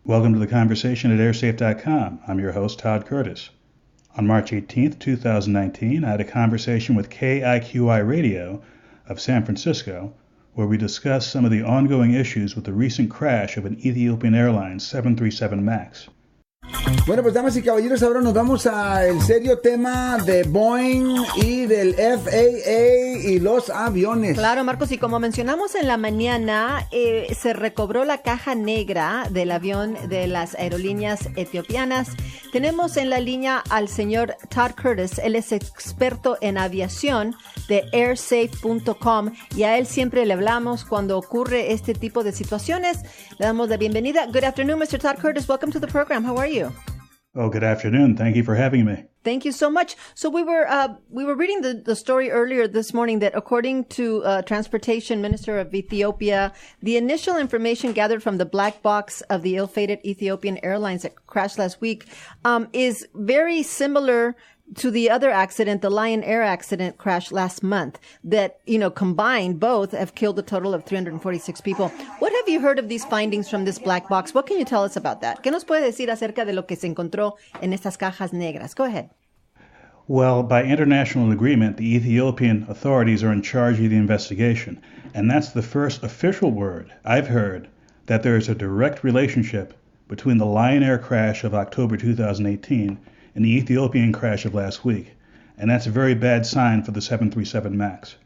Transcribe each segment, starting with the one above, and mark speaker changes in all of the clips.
Speaker 1: Welcome to the conversation at airsafe.com. I'm your host, Todd Curtis. On March 18th, 2019, I had a conversation with KIQI Radio of San Francisco, where we discussed some of the ongoing issues with the recent crash of an Ethiopian Airlines 737 MAX.
Speaker 2: Bueno, pues damas y caballeros, ahora nos vamos al serio tema de Boeing y del FAA y los aviones.
Speaker 3: Claro, Marcos, y como mencionamos en la mañana, se recobró la caja negra del avión de las aerolíneas etiopianas. Tenemos en la línea al señor Todd Curtis. Él es experto en aviación de airsafe.com y a él siempre le hablamos cuando ocurre este tipo de situaciones. Le damos la bienvenida. Good afternoon, Mr. Todd Curtis. Welcome to the program. How are you?
Speaker 1: Oh, good afternoon. Thank you for having me.
Speaker 3: Thank you so much. So we were reading the story earlier this morning that according to Transportation Minister of Ethiopia, the initial information gathered from the black box of the ill-fated Ethiopian Airlines that crashed last week is very similar to the other accident, the Lion Air accident crash last month that, combined both have killed a total of 346 people. What have you heard of these findings from this black box? What can you tell us about that? ¿Qué nos puede decir acerca de lo que se encontró en estas cajas negras? Go ahead.
Speaker 1: Well, by international agreement, the Ethiopian authorities are in charge of the investigation, and that's the first official word I've heard that there is a direct relationship between the Lion Air crash of October 2018 and the Ethiopian crash of last week. And that's a very bad sign for the 737 MAX.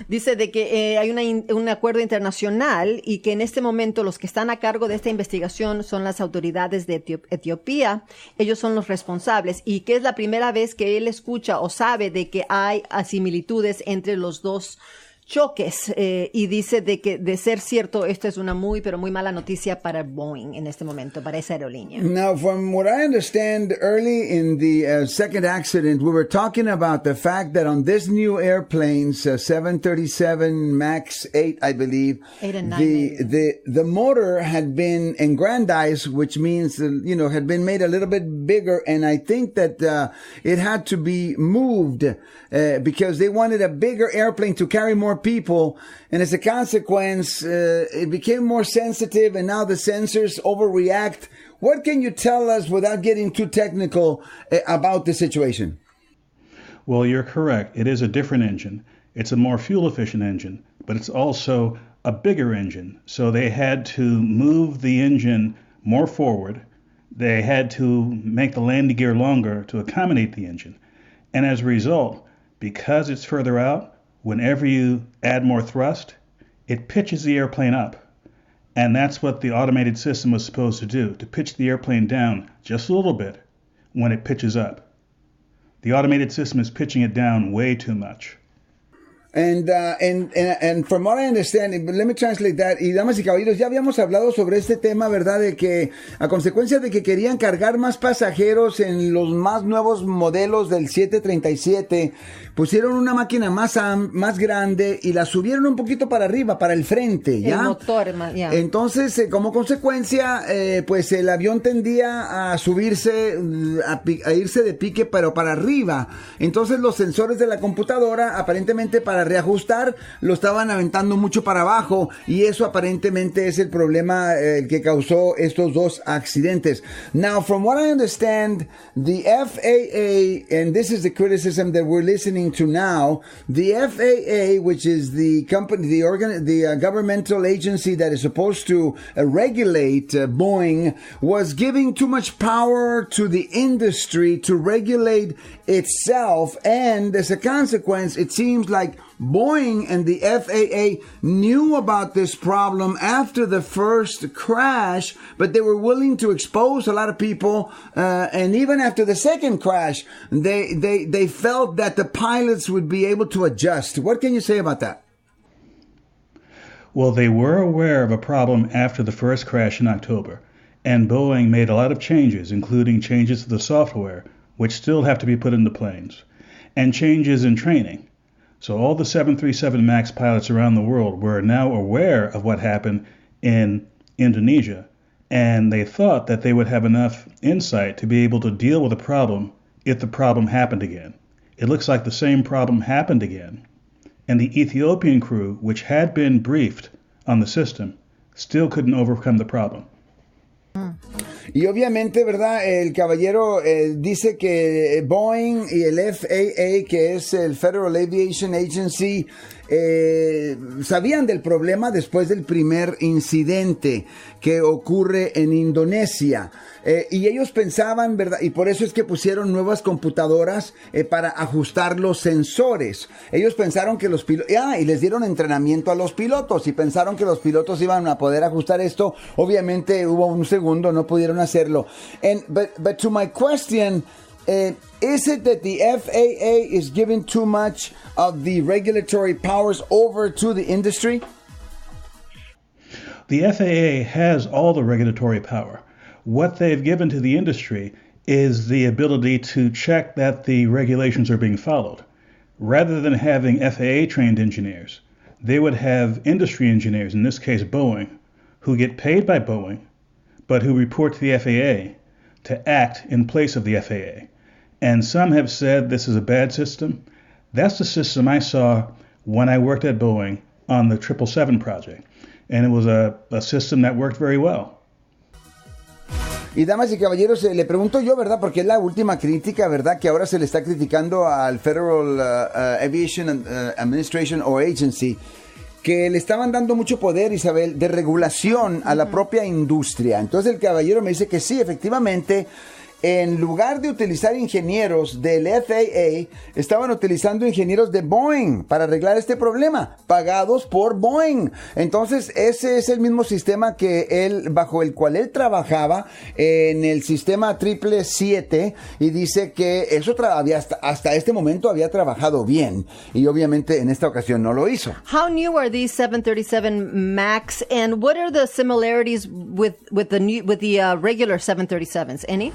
Speaker 3: Dice de que hay un acuerdo internacional y que en este momento los que están a cargo de esta investigación son las autoridades de Etiopía. Ellos son los responsables y que es la primera vez que él escucha o sabe de que hay similitudes entre los dos choques y dice de que de ser cierto esto es una muy pero muy mala noticia para Boeing en este momento, para esa aerolínea.
Speaker 2: Now, from what I understand, early in the second accident, we were talking about the fact that on this new airplanes, 737 MAX 8, I believe,
Speaker 3: 8 and 9,
Speaker 2: the motor had been aggrandized, which means, had been made a little bit bigger, and I think that it had to be moved because they wanted a bigger airplane to carry more people, and as a consequence, it became more sensitive, and now the sensors overreact. What can you tell us without getting too technical about the situation?
Speaker 1: Well, you're correct. It is a different engine. It's a more fuel-efficient engine, but it's also a bigger engine. So they had to move the engine more forward. They had to make the landing gear longer to accommodate the engine. And as a result, because it's further out, whenever you add more thrust, it pitches the airplane up. And that's what the automated system was supposed to do, to pitch the airplane down just a little bit when it pitches up. The automated system is pitching it down way too much.
Speaker 2: And from what I understand, let me translate that. Y damas y caballeros, ya habíamos hablado sobre este tema, ¿verdad? De que a consecuencia de que querían cargar más pasajeros en los más nuevos modelos del 737, pusieron una máquina más grande y la subieron un poquito para arriba, para el frente, ¿ya?
Speaker 3: El motor, ya.
Speaker 2: Entonces, como consecuencia, pues el avión tendía a subirse, a irse de pique, pero para arriba. Entonces los sensores de la computadora, aparentemente para reajustar, lo estaban aventando mucho para abajo, y eso aparentemente es el problema que causó estos dos accidentes. Now, from what I understand, the FAA, and this is the criticism that we're listening to now, the FAA, which is the company, the governmental agency that is supposed to regulate Boeing, was giving too much power to the industry to regulate itself, and as a consequence, it seems like Boeing and the FAA knew about this problem after the first crash, but they were willing to expose a lot of people. And even after the second crash, they felt that the pilots would be able to adjust. What can you say about that?
Speaker 1: Well, they were aware of a problem after the first crash in October, and Boeing made a lot of changes, including changes to the software, which still have to be put into planes, and changes in training. So all the 737 MAX pilots around the world were now aware of what happened in Indonesia, and they thought that they would have enough insight to be able to deal with the problem if the problem happened again. It looks like the same problem happened again, and the Ethiopian crew, which had been briefed on the system, still couldn't overcome the problem.
Speaker 2: Y obviamente, ¿verdad? El caballero dice que Boeing y el FAA, que es el Federal Aviation Agency, sabían del problema después del primer incidente que ocurre en Indonesia. Y ellos pensaban, ¿verdad? Y por eso es que pusieron nuevas computadoras para ajustar los sensores. Ellos pensaron que los pilotos, y les dieron entrenamiento a los pilotos y pensaron que los pilotos iban a poder ajustar esto. Obviamente hubo un segundo, no pudieron hacerlo. But to my question, is it that the FAA is giving too much of the regulatory powers over to the industry?
Speaker 1: The FAA has all the regulatory power. What they've given to the industry is the ability to check that the regulations are being followed. Rather than having FAA-trained engineers, they would have industry engineers, in this case Boeing, who get paid by Boeing, but who report to the FAA to act in place of the FAA. And some have said this is a bad system. That's the system I saw when I worked at Boeing on the 777 project. And it was a system that worked very well.
Speaker 2: Y damas y caballeros, le pregunto yo, ¿verdad? Porque es la última crítica, ¿verdad? Que ahora se le está criticando al Federal Aviation Administration o Agency, que le estaban dando mucho poder, Isabel, de regulación a la propia industria. Entonces el caballero me dice que sí, efectivamente, en lugar de utilizar ingenieros del FAA, estaban utilizando ingenieros de Boeing para arreglar este problema, pagados por Boeing. Entonces, ese es el mismo sistema bajo el cual él trabajaba en el sistema 777, y dice que eso hasta este momento había trabajado bien, y obviamente en esta ocasión no lo hizo.
Speaker 3: How new are these 737 MAX, and what are the similarities with the regular 737s? Any?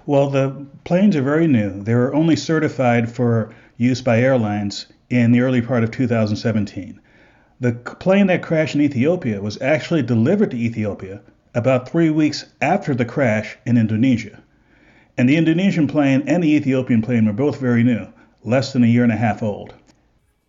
Speaker 1: Well, the planes are very new. They were only certified for use by airlines in the early part of 2017. The plane that crashed in Ethiopia was actually delivered to Ethiopia about 3 weeks after the crash in Indonesia. And the Indonesian plane and the Ethiopian plane were both very new, less than a year and a half old.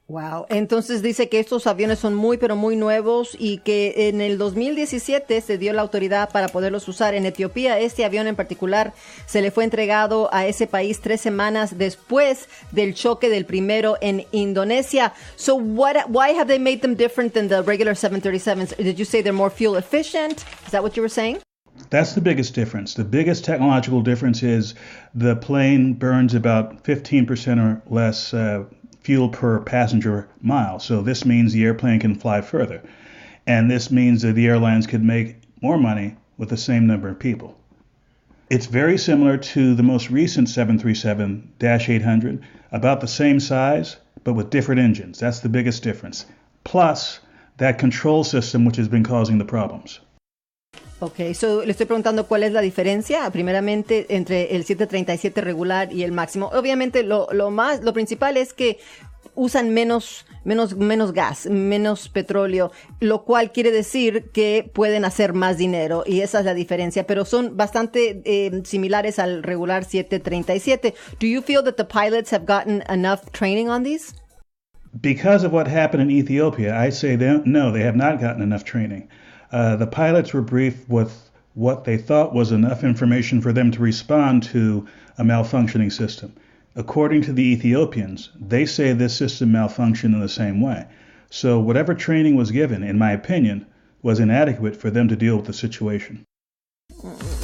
Speaker 3: Wow. Entonces dice que estos aviones son muy, pero muy nuevos, y que en el 2017 se dio la autoridad para poderlos usar en Etiopía. Este avión en particular se le fue entregado a ese país 3 semanas después del choque del primero en Indonesia. So why have they made them different than the regular 737s? Did you say they're more fuel efficient? Is that what you were saying?
Speaker 1: That's the biggest difference. The biggest technological difference is the plane burns about 15% or less fuel per passenger mile. So this means the airplane can fly further. And this means that the airlines could make more money with the same number of people. It's very similar to the most recent 737-800, about the same size, but with different engines. That's the biggest difference. Plus, that control system which has been causing the problems.
Speaker 3: Ok, so le estoy preguntando cuál es la diferencia, primeramente, entre el 737 regular y el máximo. Obviamente, lo principal es que usan menos gas, menos petróleo, lo cual quiere decir que pueden hacer más dinero, y esa es la diferencia, pero son bastante similares al regular 737. Do you feel that the pilots have gotten enough training on these?
Speaker 1: Because of what happened in Ethiopia, I say no, they have not gotten enough training. The pilots were briefed with what they thought was enough information for them to respond to a malfunctioning system. According to the Ethiopians, they say this system malfunctioned in the same way. So whatever training was given, in my opinion, was inadequate for them to deal with the situation.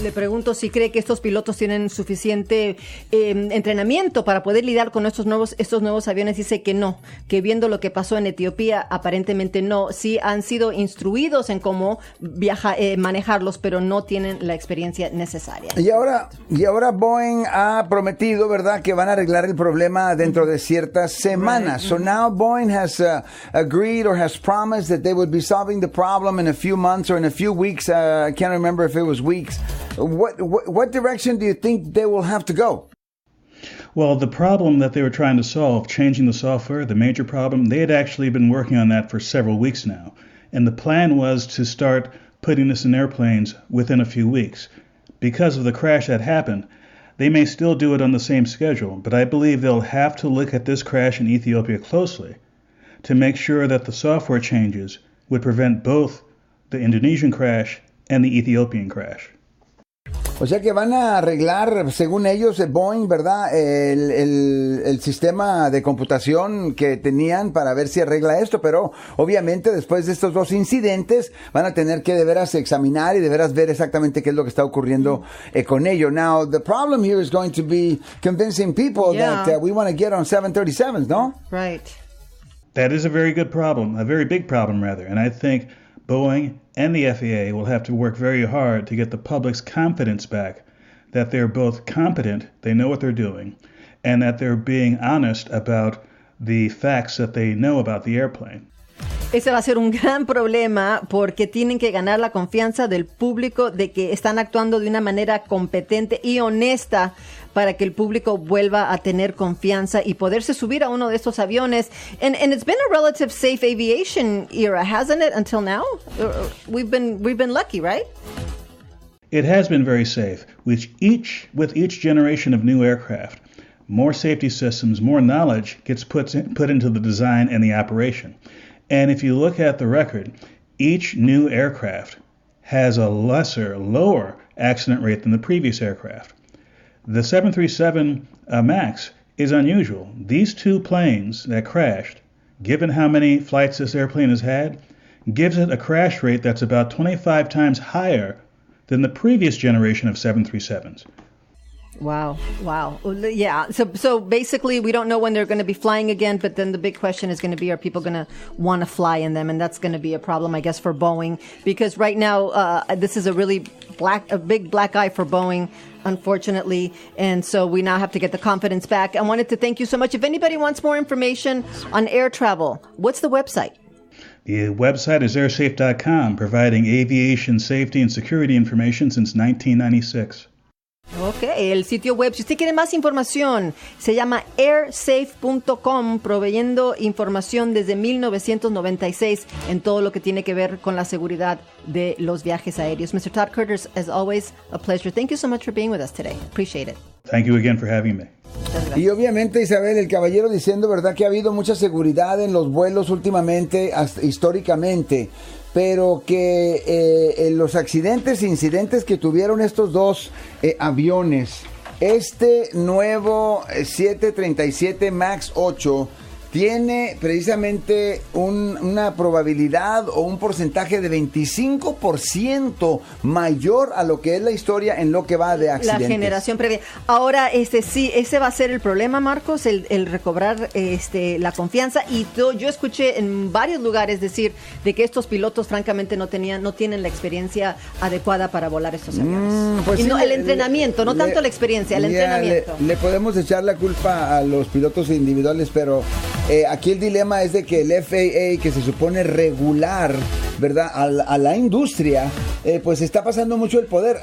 Speaker 3: Le pregunto si cree que estos pilotos tienen suficiente entrenamiento para poder lidiar con estos nuevos aviones. Dice que no, que viendo lo que pasó en Etiopía, aparentemente no. Sí han sido instruidos en cómo manejarlos, pero no tienen la experiencia necesaria.
Speaker 2: Y ahora Boeing ha prometido, ¿verdad?, que van a arreglar el problema dentro de ciertas semanas. Right. So now Boeing has agreed or has promised that they would be solving the problem in a few months or in a few weeks. I can't remember if it was weeks. What direction do you think they will have to go?
Speaker 1: Well, the problem that they were trying to solve, changing the software, the major problem, they had actually been working on that for several weeks now. And the plan was to start putting this in airplanes within a few weeks. Because of the crash that happened, they may still do it on the same schedule, but I believe they'll have to look at this crash in Ethiopia closely to make sure that the software changes would prevent both the Indonesian crash and the Ethiopian crash.
Speaker 2: O sea que van a arreglar, según ellos, Boeing, ¿verdad? El sistema de computación que tenían para ver si arregla esto, pero obviamente después de estos dos incidentes van a tener que de veras examinar y de veras ver exactamente qué es lo que está ocurriendo con ello. Now, the problem here is going to be convincing people that we want to get on 737s, ¿no?
Speaker 3: Right.
Speaker 1: That is a very good problem, a very big problem rather, and I think Boeing and the FAA will have to work very hard to get the public's confidence back that they're both competent, they know what they're doing, and that they're being honest about the facts that they know about the airplane.
Speaker 3: Ese va a ser un gran problema porque tienen que ganar la confianza del público de que están actuando de una manera competente y honesta para que el público vuelva a tener confianza y poderse subir a uno de estos aviones. And it's been a relative safe aviation era, hasn't it, until now? We've been lucky, right?
Speaker 1: It has been very safe. With each generation of new aircraft, more safety systems, more knowledge gets put into the design and the operation. And if you look at the record, each new aircraft has a lower accident rate than the previous aircraft. The 737 MAX is unusual. These two planes that crashed, given how many flights this airplane has had, gives it a crash rate that's about 25 times higher than the previous generation of 737s.
Speaker 3: Wow. Yeah. So basically, we don't know when they're going to be flying again, but then the big question is going to be, are people going to want to fly in them? And that's going to be a problem, I guess, for Boeing, because right now, this is a big black eye for Boeing, unfortunately. And so we now have to get the confidence back. I wanted to thank you so much. If anybody wants more information on air travel, what's the website?
Speaker 1: The website is airsafe.com, providing aviation safety and security information since 1996.
Speaker 3: Ok, el sitio web, si usted quiere más información, se llama airsafe.com, proveyendo información desde 1996 en todo lo que tiene que ver con la seguridad de los viajes aéreos. Mr. Todd Curtis, as always, a pleasure. Thank you so much for being with us today. Appreciate it.
Speaker 1: Thank you again for having me.
Speaker 2: Y obviamente, Isabel, el caballero diciendo, ¿verdad?, que ha habido mucha seguridad en los vuelos últimamente, históricamente, pero que los incidentes que tuvieron estos dos aviones, este nuevo 737 MAX 8 tiene precisamente una probabilidad o un porcentaje de 25% mayor a lo que es la historia en lo que va de accidentes.
Speaker 3: La generación previa. Ahora, sí, ese va a ser el problema, Marcos, el recobrar la confianza. Y yo escuché en varios lugares decir de que estos pilotos, francamente, no tienen la experiencia adecuada para volar estos aviones.
Speaker 2: Pues
Speaker 3: y
Speaker 2: sí,
Speaker 3: no, el entrenamiento, no tanto la experiencia, el entrenamiento.
Speaker 2: Le podemos echar la culpa a los pilotos individuales, pero aquí el dilema es de que el FAA, que se supone regular, ¿verdad?, a la industria, pues está pasando mucho el poder.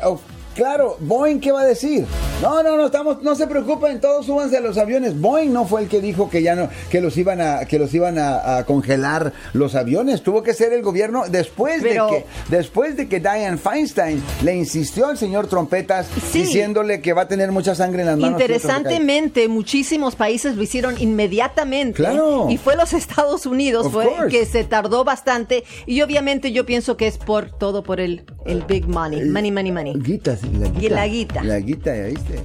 Speaker 2: Claro, Boeing, ¿qué va a decir? No se preocupen, todos súbanse a los aviones. Boeing no fue el que dijo que los iban a congelar los aviones. Tuvo que ser el gobierno después de que Dianne Feinstein le insistió al señor Trompetas, diciéndole que va a tener mucha sangre en las manos.
Speaker 3: Interesantemente, muchísimos países lo hicieron inmediatamente.
Speaker 2: Claro.
Speaker 3: Y fue los Estados Unidos que se tardó bastante. Y obviamente yo pienso que es por el big money. Money. La guita, ¿viste?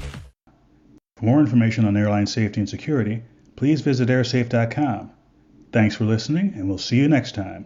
Speaker 1: For more information on airline safety and security, please visit airsafe.com. Thanks for listening, and we'll see you next time.